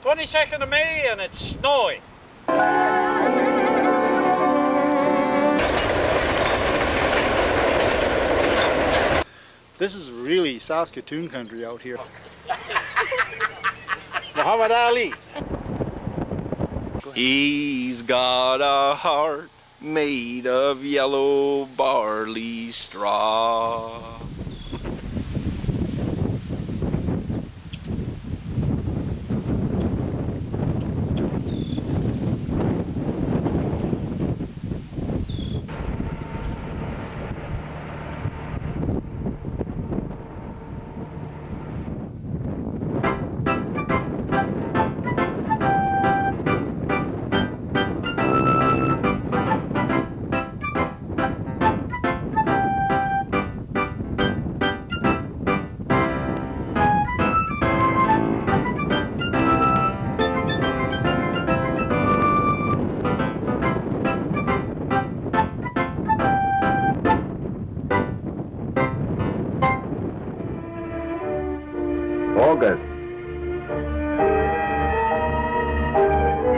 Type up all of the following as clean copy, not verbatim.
22nd of May and it's snowing. This is really Saskatoon country out here. Muhammad Ali. He's got a heart made of yellow barley straw. August.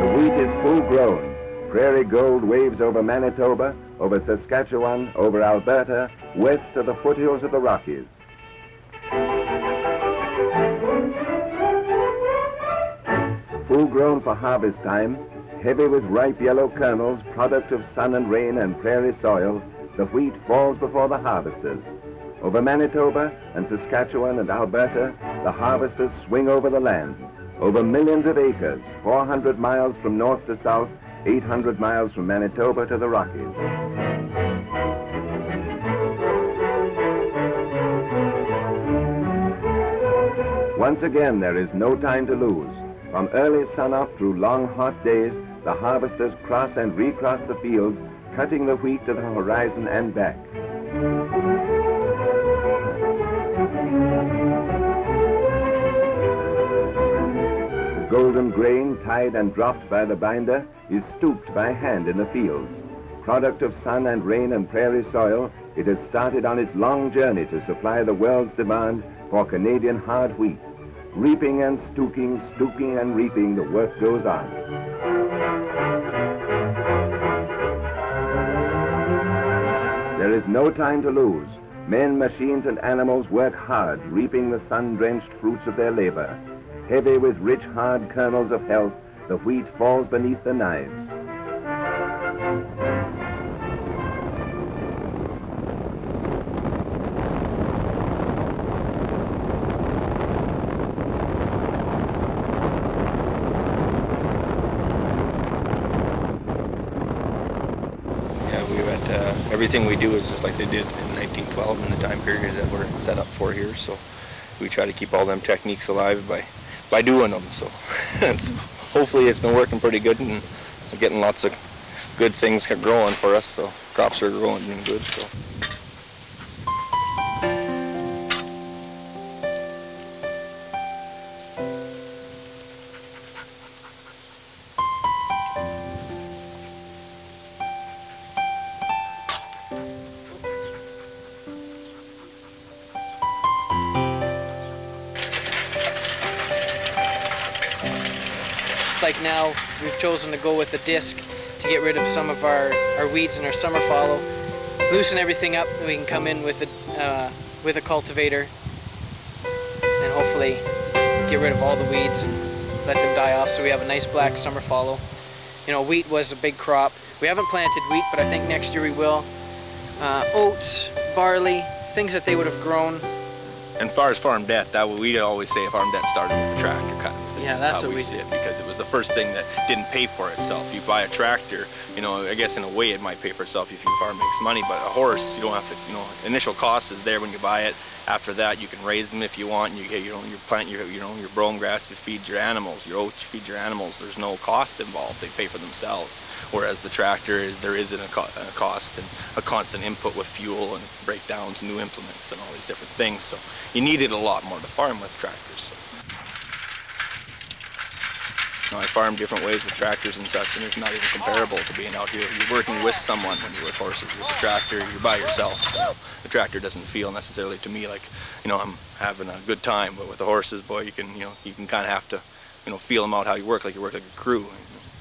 The wheat is full grown. Prairie gold waves over Manitoba, over Saskatchewan, over Alberta, west to the foothills of the Rockies. Full grown for harvest time, heavy with ripe yellow kernels, product of sun and rain and prairie soil, the wheat falls before the harvesters. Over Manitoba and Saskatchewan and Alberta, the harvesters swing over the land, over millions of acres, 400 miles from north to south, 800 miles from Manitoba to the Rockies. Once again, there is no time to lose. From early sunup through long hot days, the harvesters cross and recross the fields, cutting the wheat to the horizon and back. The golden grain, tied and dropped by the binder, is stooped by hand in the fields. Product of sun and rain and prairie soil, it has started on its long journey to supply the world's demand for Canadian hard wheat. Reaping and stooking, stooking and reaping, the work goes on. There is no time to lose. Men, machines, and animals work hard, reaping the sun-drenched fruits of their labor. Heavy with rich, hard kernels of health, the wheat falls beneath the knives. Everything we do is just like they did in 1912 in the time period that we're set up for here. So we try to keep all them techniques alive by doing them. So hopefully it's been working pretty good and we're getting lots of good things growing for us. So crops are growing and good. So. Like now, we've chosen to go with a disc to get rid of some of our weeds and our summer fallow. Loosen everything up, and we can come in with a cultivator and hopefully get rid of all the weeds and let them die off so we have a nice black summer fallow. You know, wheat was a big crop. We haven't planted wheat, but I think next year we will. Oats, barley, things that they would have grown. And as far as farm debt, we always say farm debt started with the tractor cutting. Yeah, that's how what we see it, because it was the first thing that didn't pay for itself. You buy a tractor, you know, I guess in a way it might pay for itself if your farm makes money, but a horse, you don't have to, you know, initial cost is there when you buy it. After that, you can raise them if you want, and you get, you plant your brome grass to feed your animals, your oats, you feed your animals. There's no cost involved. They pay for themselves. Whereas the tractor, there isn't a cost and a constant input with fuel and breakdowns, new implements, and all these different things. So you needed a lot more to farm with tractors. So. You know, I farm different ways with tractors and such, and it's not even comparable to being out here. You're working with someone when you're with horses. With a tractor, you're by yourself. So the tractor doesn't feel necessarily to me like, you know, I'm having a good time. But with the horses, boy, you can kind of have to feel them out how you work like a crew. And,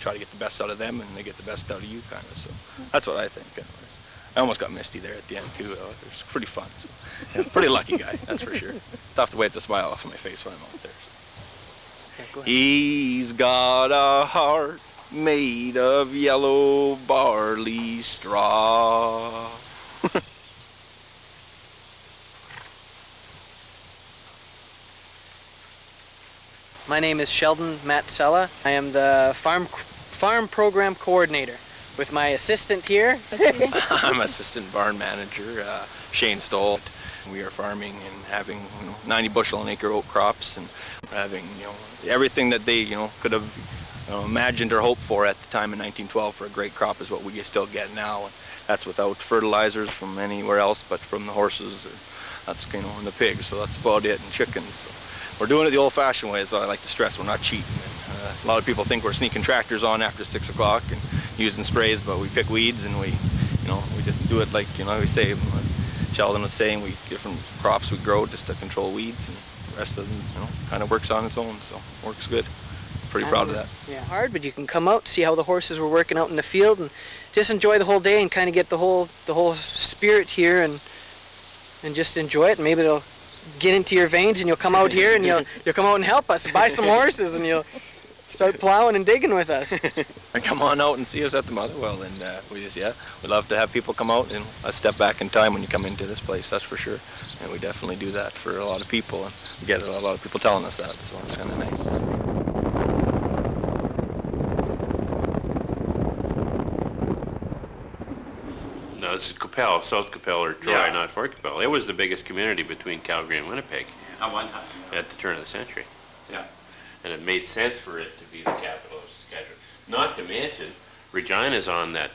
try to get the best out of them, and they get the best out of you, kind of. So that's what I think. Anyways. I almost got misty there at the end too. It was pretty fun. So, yeah, pretty lucky guy, that's for sure. Tough to wipe the smile off of my face when I'm out there. Yeah, He's got a heart made of yellow barley straw. My name is Sheldon Matsella. I am the farm program coordinator with my assistant here. I'm assistant barn manager, Shane Stoll. We are farming and having 90 bushel an acre oat crops, and having everything that they could have imagined or hoped for at the time in 1912 for a great crop is what we still get now. And that's without fertilizers from anywhere else but from the horses. That's and the pigs. So that's about it, and chickens. So we're doing it the old-fashioned way, is what I like to stress. We're not cheating. A lot of people think we're sneaking tractors on after 6 o'clock and using sprays, but we pick weeds and we just do it like we say. What Sheldon was saying, we different crops we grow just to control weeds, and the rest of them kind of works on its own. So works good. Pretty proud of that. Yeah, hard, but you can come out, see how the horses were working out in the field, and just enjoy the whole day and kind of get the whole spirit here and just enjoy it. And maybe it'll get into your veins, and you'll come out here and you'll come out and help us buy some horses, and you'll start plowing and digging with us. And come on out and see us at the Motherwell, and we'd love to have people come out and a step back in time when you come into this place, that's for sure. And we definitely do that for a lot of people, and we get a lot of people telling us that, so it's kind of nice. No, this is Qu'Appelle, South Qu'Appelle, or Troy, Yeah. not Fort Qu'Appelle. It was the biggest community between Calgary and Winnipeg At one time. at the turn of the century. Yeah. And it made sense for it to be the capital of Saskatchewan. Not to mention, Regina's on that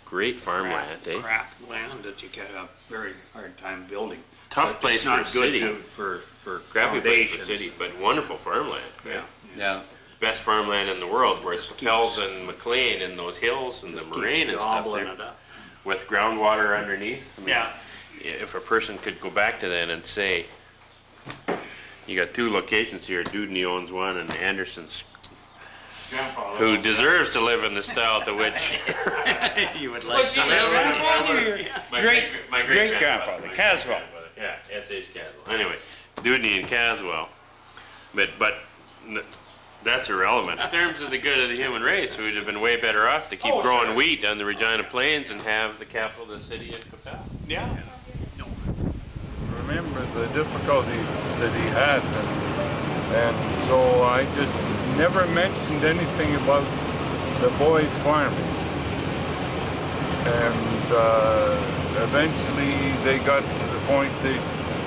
great farmland, eh? Crap land that you get a very hard time building. Tough But place it's for not a good city. for Crappy place for a foundations. city, but wonderful farmland. Yeah. Yeah. Best farmland in the world, where it's Qu'Appelle's and McLean and those hills and the moraine and stuff Gobbling there. it up. With groundwater underneath. I mean, Yeah. if a person could go back to that and say, you got two locations here, Dudney owns one and Anderson's, Grandfather. who deserves to live in the style to which You would like to my Great-grandfather, Caswell. Yeah, S.H. Caswell. Anyway, Dudney and Caswell. But that's irrelevant. In terms of the good of the human race, we would have been way better off to keep growing wheat on the Regina Plains and have the capital of the city in Qu'Appelle. Yeah. Remember the difficulties that he had, and so I just never mentioned anything about the boys farming. And eventually they got to the point they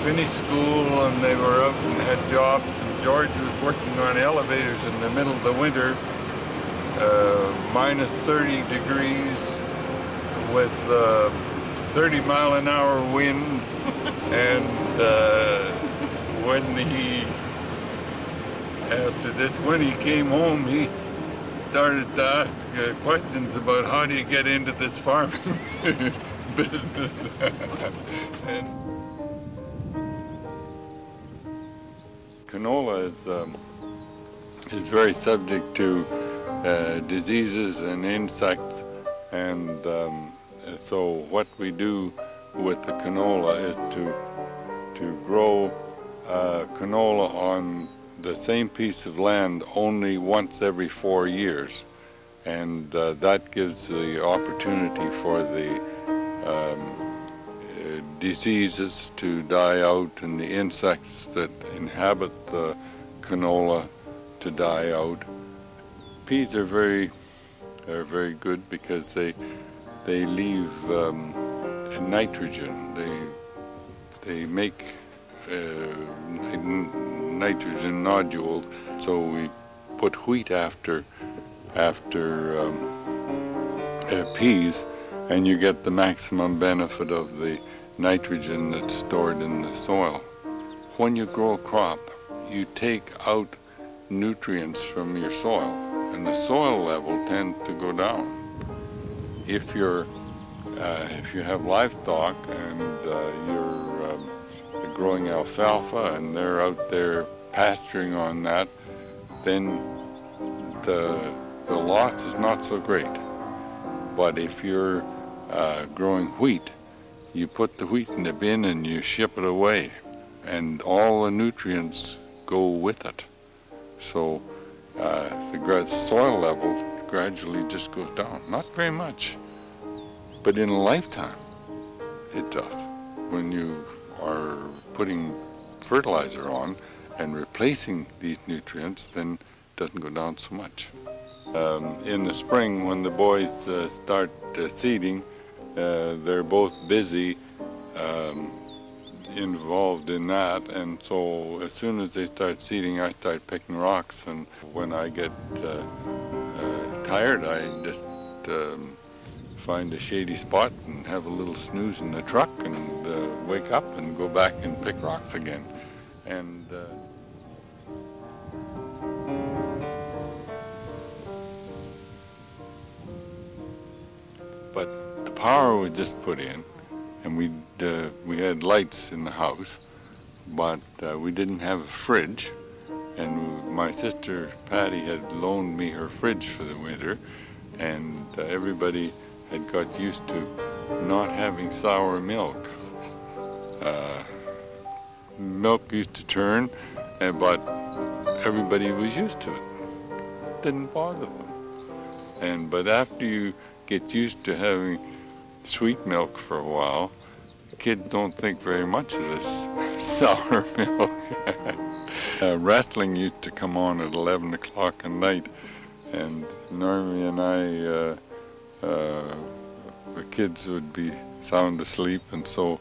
finished school and they were out and had jobs. And George was working on elevators in the middle of the winter, minus 30 degrees with 30-mile-an-hour wind. And when he came home, he started to ask questions about how do you get into this farming business. And canola is very subject to diseases and insects, and so what we do with the canola is to grow canola on the same piece of land only once every 4 years, and that gives the opportunity for the diseases to die out and the insects that inhabit the canola to die out. Peas are very good because they leave nitrogen. They make nitrogen nodules. So we put wheat after peas, and you get the maximum benefit of the nitrogen that's stored in the soil. When you grow a crop, you take out nutrients from your soil, and the soil level tends to go down. If you have livestock and you're growing alfalfa and they're out there pasturing on that, then the loss is not so great. But if you're growing wheat, you put the wheat in the bin and you ship it away, and all the nutrients go with it. So the soil level gradually just goes down. Not very much, but in a lifetime it does. When you are putting fertilizer on and replacing these nutrients, then it doesn't go down so much. In the spring, when the boys start seeding, they're both busy involved in that, and so as soon as they start seeding, I start picking rocks, and when I get tired, I just find a shady spot and have a little snooze in the truck and wake up and go back and pick rocks again. And but the power was just put in, and we had lights in the house, but we didn't have a fridge. And my sister Patty had loaned me her fridge for the winter, and everybody had got used to not having sour milk. Milk used to turn, but everybody was used to it. Didn't bother them. But after you get used to having sweet milk for a while, kids don't think very much of this sour milk. Wrestling used to come on at 11 o'clock at night, and Normie and I, the kids would be sound asleep, and so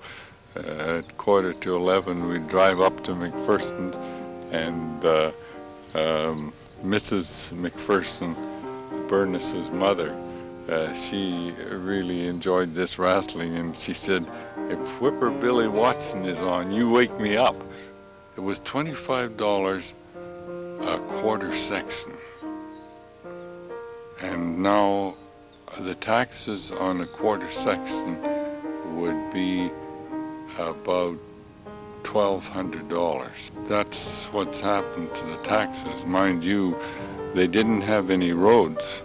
at 11:15 we'd drive up to McPherson's, and Mrs. McPherson, Burness's mother, she really enjoyed this wrestling, and she said, "If Whipper Billy Watson is on, you wake me up." It was $25 a quarter section, and now the taxes on a quarter section would be about $1,200. That's what's happened to the taxes. Mind you, they didn't have any roads.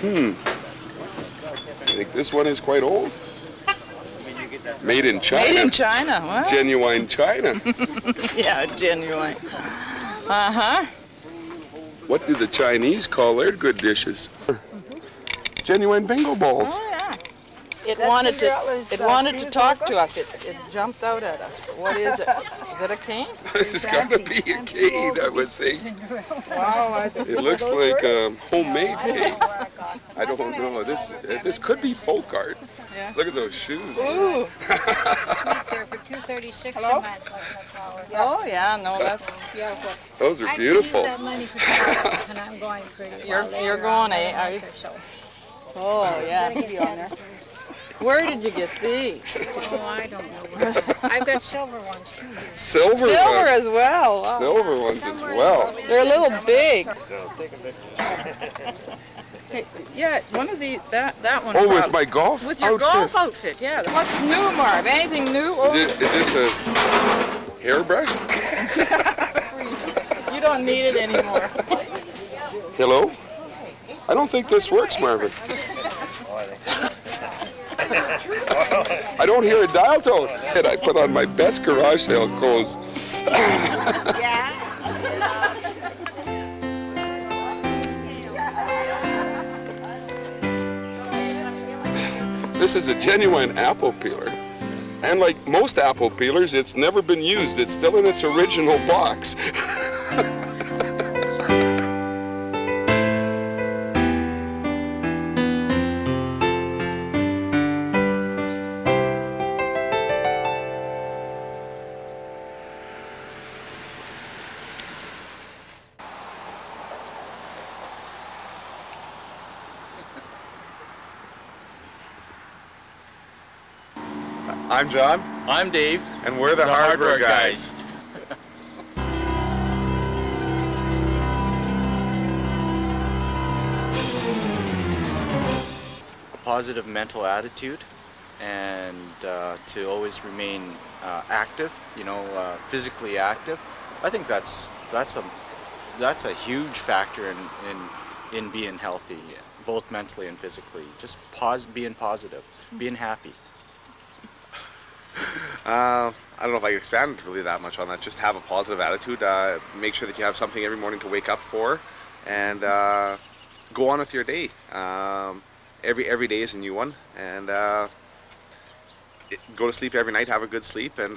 I think this one is quite old. Made in China. Made in China, what? Genuine China. Yeah, genuine. Uh-huh. What do the Chinese call their good dishes? Genuine bingo balls. Oh, yeah. It wanted to talk to us. It jumped out at us. But what is it? Is it a cane? It's got to be a cane, I would think. Wow. It looks like a homemade cane. I don't know. This could be folk art. Yeah. Look at those shoes. Ooh. There for $236 a month. Oh yeah, no, that's Those are beautiful. I can use that money for college, and I'm going pretty well. you're going, eh? Are you? Oh yeah. Where did you get these? Oh, I don't know. I've got silver ones too. Silver ones. as well. Wow. Silver ones as well. They're a little big. Hey, yeah, one of the that one. Oh, with my golf with your outfit. golf outfit, yeah. What's new, Marv? Anything new? Oh. Is this a hairbrush? You don't need it anymore. Hello? I don't think this works, Marvin. I don't hear a dial tone. And I put on my best garage sale clothes. This is a genuine apple peeler. And like most apple peelers, it's never been used. It's still in its original box. I'm John. I'm Dave. And we're the Hardware Guys. A positive mental attitude, and to always remain active, physically active. I think that's a huge factor in being healthy, both mentally and physically. Just being positive, being happy. I don't know if I can expand really that much on that. Just have a positive attitude. Make sure that you have something every morning to wake up for, and go on with your day. Every day is a new one, and go to sleep every night. Have a good sleep, and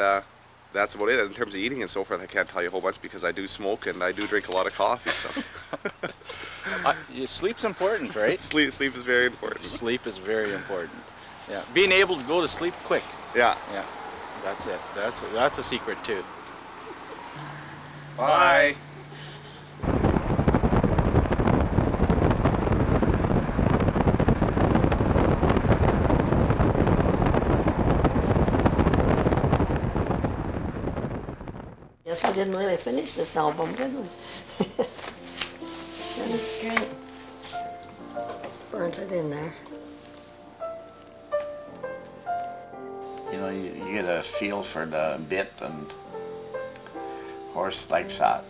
that's about it. In terms of eating and so forth, I can't tell you a whole bunch because I do smoke and I do drink a lot of coffee. So Sleep's important, right? Sleep is very important. Sleep is very important. Yeah, being able to go to sleep quick. Yeah. That's it. That's a secret too. Bye. Guess we didn't really finish this album, did we? That's great. Burnt it in there. You get a feel for the bit, and horse likes that.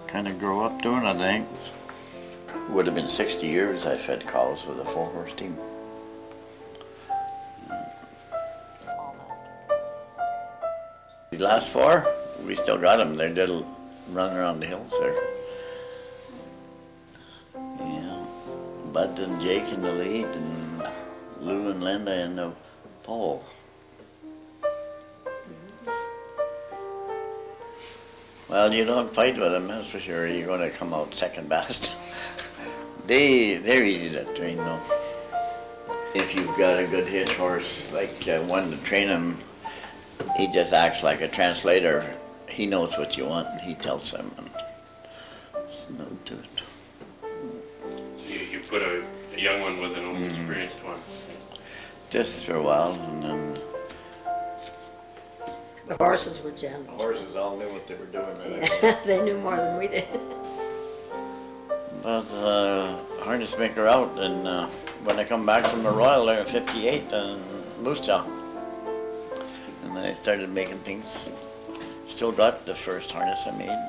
Kind of grow up doing it, I think. Would have been 60 years I fed cows with a 4-horse team. The last 4, we still got them. They're still running around the hills there. Yeah, Bud and Jake in the lead, and Lou and Linda in the pole. Well, you don't fight with them, that's for sure. You're going to come out second best. They're easy to train, though. If you've got a good hitch horse, like one to train him, he just acts like a translator. He knows what you want, and he tells them, and there's nothing to it. So you put a young one with an old experienced one? Just for a while, and then... The horses were gentle. The horses all knew what they were doing. They knew more than we did. But harness maker out, and when I come back from the Royal there in 58 in Moose Jaw, and I started making things. Still got the first harness I made.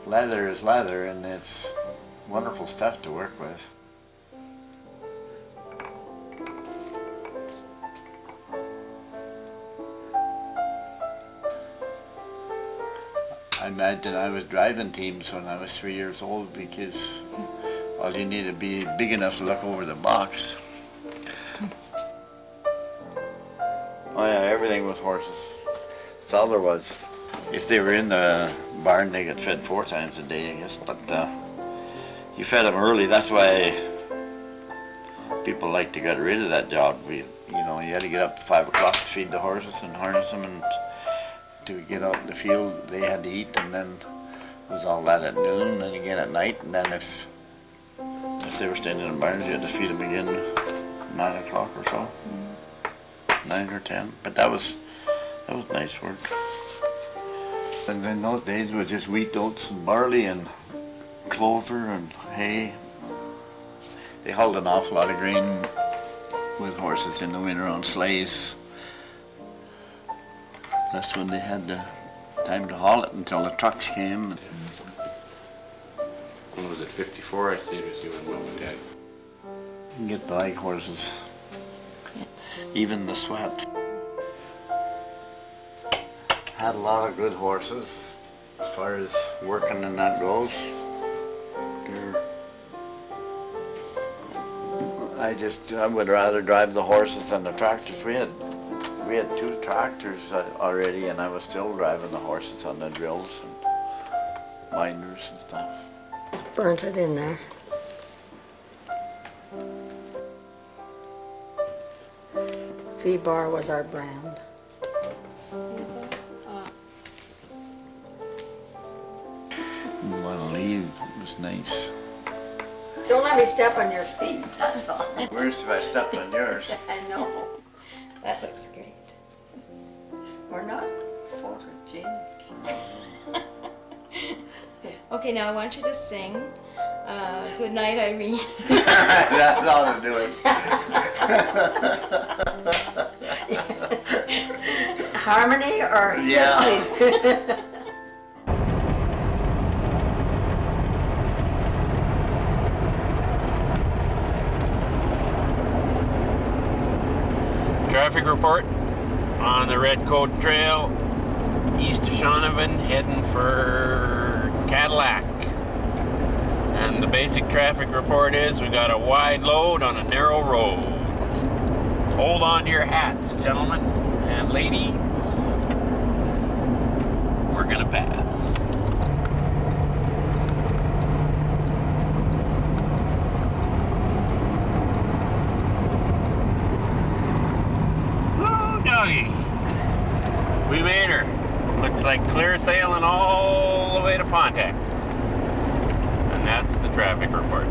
Leather is leather, and it's wonderful stuff to work with. I imagine I was driving teams when I was 3 years old, because all you need to be big enough to look over the box. Oh yeah, everything was horses. That's all there was. If they were in the barn, they get fed 4 times a day, I guess, but you fed them early. That's why people like to get rid of that job. You had to get up at 5 o'clock to feed the horses and harness them, and to get out in the field, they had to eat, and then it was all that at noon, and again at night, and then if they were staying in the barns, you had to feed them again at 9 o'clock or so, 9 or 10. But that was nice work. And in those days, it was just wheat, oats, and barley, and clover and hay. They hauled an awful lot of grain with horses in the winter on sleighs. That's when they had the time to haul it, until the trucks came. When was it, 54? I stayed with you and Mom and Dad. You can get bag horses, even the Sweat. Had a lot of good horses as far as working and that goes. I would rather drive the horses than the tractors. We had 2 tractors already, and I was still driving the horses on the drills and winders and stuff. Burnt it in there. V-Bar was our brand. You want to leave was nice. Don't let me step on your feet, that's all. Worse if I stepped on yours. I know. That looks great. Or not. Photogenic. Okay, now I want you to sing Good Night, Irene. That's all I'm doing. Harmony or yes, please. Traffic report on the Red Coat Trail, east of Shaunavon, heading for Cadillac. And the basic traffic report is we got a wide load on a narrow road. Hold on to your hats, gentlemen and ladies. We're gonna pass. Doggy. We made her. Looks like clear sailing all the way to Pontiac. And that's the traffic report.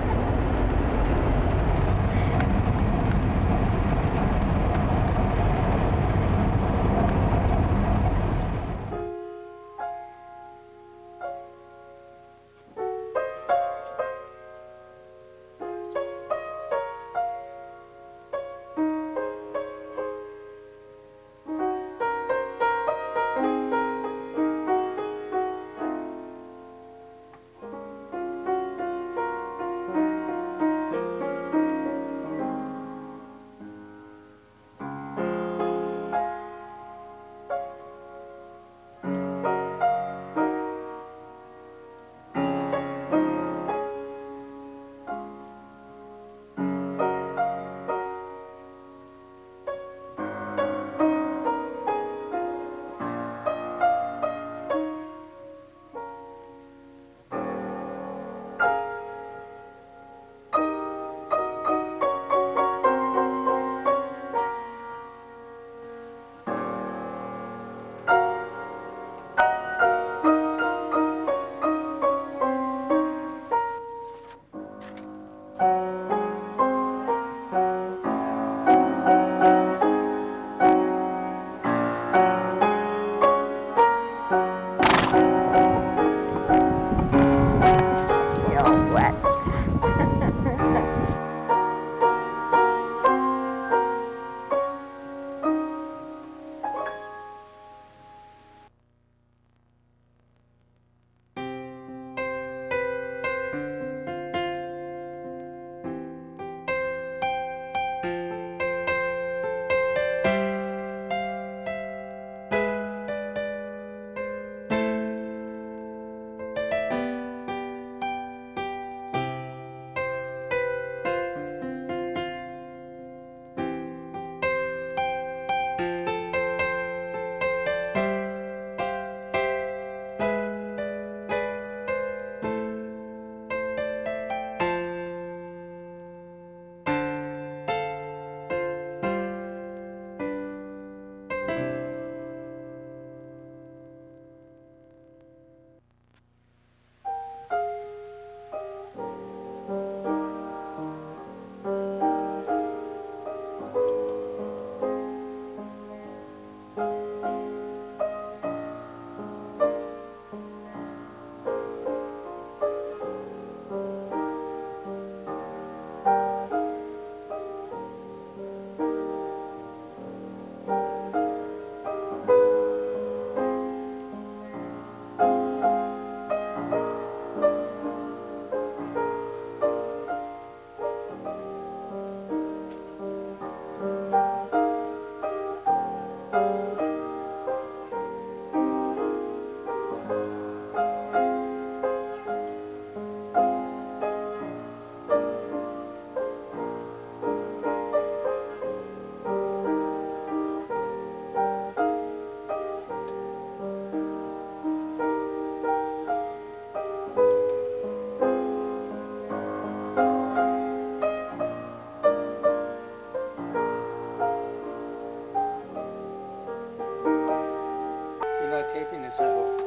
Taping this at all.